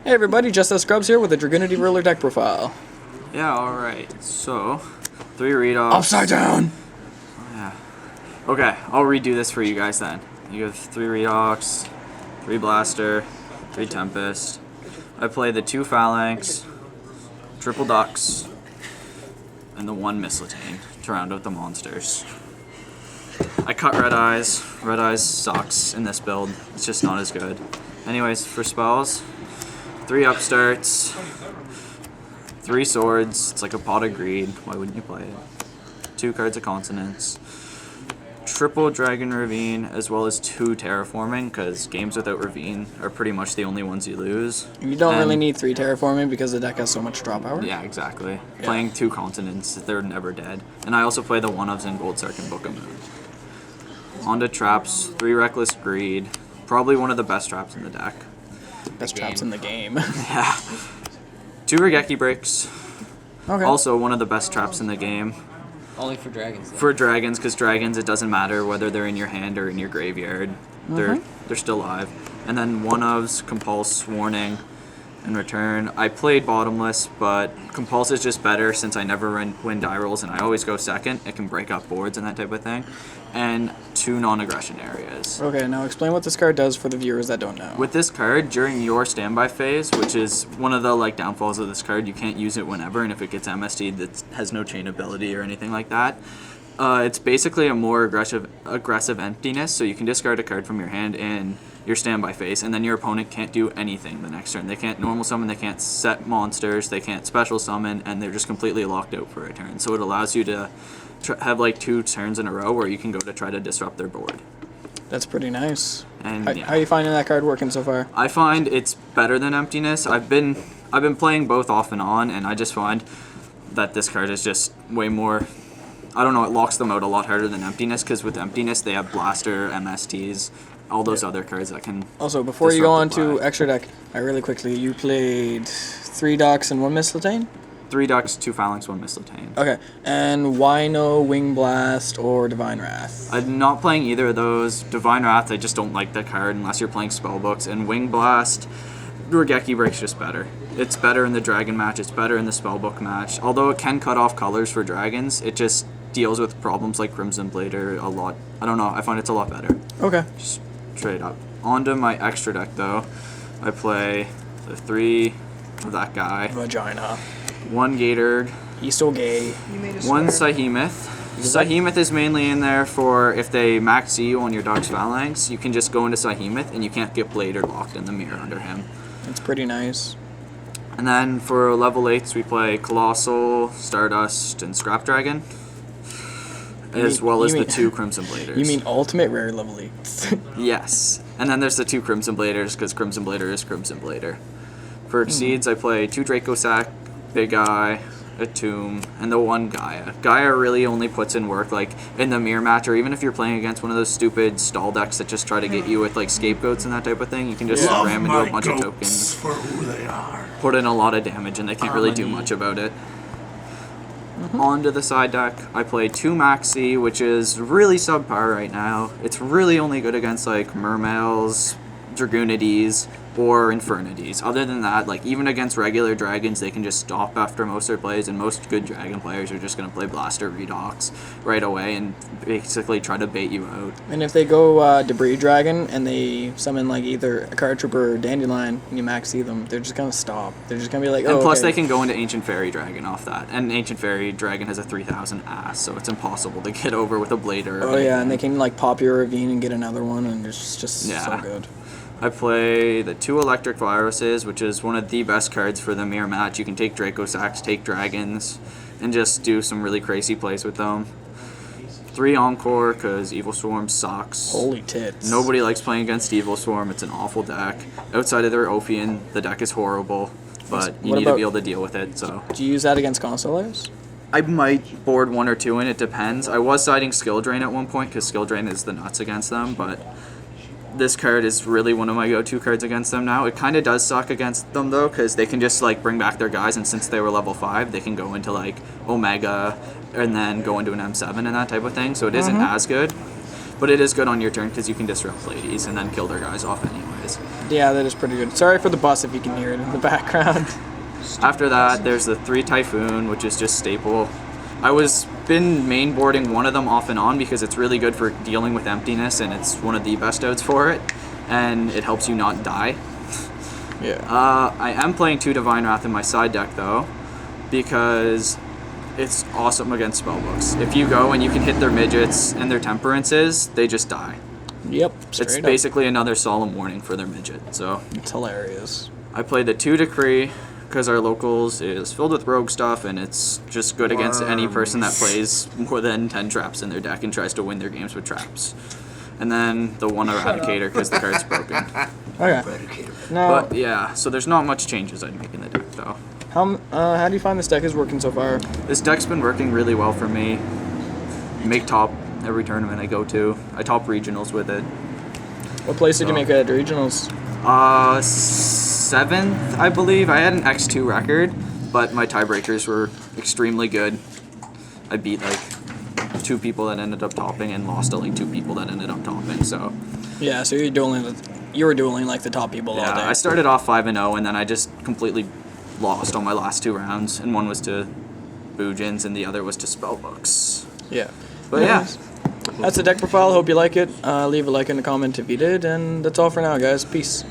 Hey everybody, Just Us Scrubs here with a Dragunity Ruler deck profile. Yeah, alright. So, 3 readoffs. Upside down! Yeah. Okay, I'll redo this for you guys then. You have 3 redox, 3 blaster, 3 tempest. I play the 2 phalanx, triple ducks, and the 1 mistletoe to round out the monsters. I cut red eyes. Red eyes sucks in this build. It's just not as good. Anyways, for spells, 3 upstarts, 3 swords. It's like a pot of greed. Why wouldn't you play it? 2 cards of consonants, triple dragon ravine, as well as 2 terraforming, because games without ravine are pretty much the only ones you lose. You don't really need 3 terraforming because the deck has so much draw power. Yeah, exactly. Yeah. Playing 2 continents, they're never dead. And I also play the 1-ofs in Gold Sark and Book of Moon. Onto traps, 3 reckless greed. Probably one of the best traps in the deck. Best traps in the game. Yeah. 2 Regeki breaks. Okay. Also one of the best traps in the game. Only for dragons. Though. For dragons, because dragons, it doesn't matter whether they're in your hand or in your graveyard. They're still live. And then 1-ofs, compulse, warning, and return. I played bottomless, but compulse is just better since I never win die rolls and I always go second. It can break up boards and that type of thing. And 2 non-aggression areas. Okay, now explain what this card does for the viewers that don't know. With this card, during your standby phase, which is one of the downfalls of this card, you can't use it whenever, and if it gets MST'd, that has no chain ability or anything like that. It's basically a more aggressive emptiness, so you can discard a card from your hand in your standby phase, and then your opponent can't do anything the next turn. They can't normal summon, they can't set monsters, they can't special summon, and they're just completely locked out for a turn. So it allows you to have 2 turns in a row where you can go to try to disrupt their board. That's pretty nice. And how are you finding that card working so far? I find it's better than emptiness. I've been playing both off and on, and I just find that this card is just way more. I don't know. It locks them out a lot harder than emptiness, because with emptiness they have blaster, MSTs, all those other cards that can. Also, before you go on to extra deck, really quickly, you played 3 ducks and 1 mistletoe? 3 ducks, 2 phalanx, 1 mistletoe. Okay, and why no Wing Blast or Divine Wrath? I'm not playing either of those. Divine Wrath, I just don't like the card unless you're playing spellbooks. And Wing Blast, Regeki Break's just better. It's better in the dragon match, it's better in the spellbook match. Although it can cut off colors for dragons, it just deals with problems like Crimson Blader a lot. I don't know, I find it's a lot better. Okay. Just straight up. Onto my extra deck though, I play the 3 of that guy. Vagina. 1 Gator. He's so gay. 1 Sahemoth. Sahemoth is mainly in there for if they max you on your Duck's Phalanx, you can just go into Sahemoth and you can't get bladed locked in the mirror under him. That's pretty nice. And then for level 8s we play Colossal, Stardust, and Scrap Dragon. As well as the 2 Crimson Bladers. You mean ultimate rare level 8? Yes. And then there's the 2 Crimson Bladers, because Crimson Blader is Crimson Blader. For Exceeds, I play 2 Draco Sack, Big Eye, a Tomb, and the 1 Gaia. Gaia really only puts in work in the mirror match, or even if you're playing against one of those stupid stall decks that just try to get you with scapegoats and that type of thing, you can just ram into a bunch of tokens, for who they are. Put in a lot of damage, and they can't really do much about it. Onto the side deck, I play 2 Maxi, which is really subpar right now. It's really only good against Mermails, Dragunities, or Infernities. Other than that, even against regular dragons, they can just stop after most of their plays, and most good dragon players are just going to play Blaster Redox right away and basically try to bait you out. And if they go Debris Dragon and they summon either a Card Trooper or Dandelion and you maxi them, they're just going to stop. They're just going to be like, oh, and plus okay. they can go into Ancient Fairy Dragon off that. And Ancient Fairy Dragon has a 3000 ass, so it's impossible to get over with a Blader. Oh yeah, and they can pop your Ravine and get another one, and it's just so good. I play the 2 Electric Viruses, which is one of the best cards for the mirror match. You can take Draco Sacks, take Dragons, and just do some really crazy plays with them. 3 Encore, because Evil Swarm sucks. Holy tits. Nobody likes playing against Evil Swarm. It's an awful deck. Outside of their Ophion, the deck is horrible, but you need to be able to deal with it. So. Do you use that against Constellars? I might board 1 or 2 in, it depends. I was siding Skill Drain at one point, because Skill Drain is the nuts against them, but this card is really one of my go-to cards against them now. It kind of does suck against them, though, because they can just, bring back their guys, and since they were level 5, they can go into, Omega, and then go into an M7 and that type of thing, so it isn't as good. But it is good on your turn, because you can disrupt ladies and then kill their guys off anyways. Yeah, that is pretty good. Sorry for the bus if you can hear it in the background. After that, there's the 3 Typhoon, which is just staple. I was been mainboarding one of them off and on because it's really good for dealing with emptiness, and it's one of the best outs for it, and it helps you not die. Yeah. I am playing 2 Divine Wrath in my side deck though, because it's awesome against spellbooks. If you go and you can hit their midgets and their temperances, they just die. Yep. It's Straight basically another solemn warning for their midget. So It's hilarious. I played the 2 Decree because our locals is filled with rogue stuff, and it's just good against any person that plays more than 10 traps in their deck and tries to win their games with traps. And then the 1 Eradicator because the card's broken. Okay. Now, But yeah, so there's not much changes I'd make in the deck though. how do you find this deck is working so far? This deck's been working really well for me. Make top every tournament I go to. I top regionals with it. What place did you make at regionals? 7th, I believe. I had an X2 record, but my tiebreakers were extremely good. I beat like 2 people that ended up topping and lost to like 2 people that ended up topping. So Yeah, so you were dueling like the top people all day. yeah, I started off 5-0, and then I just completely lost on my last 2 rounds. And one was to Boojins, and the other was to Spellbooks. Yeah. But yeah. Anyways, that's the deck profile. Hope you like it. Leave a like and a comment if you did, and that's all for now, guys. Peace.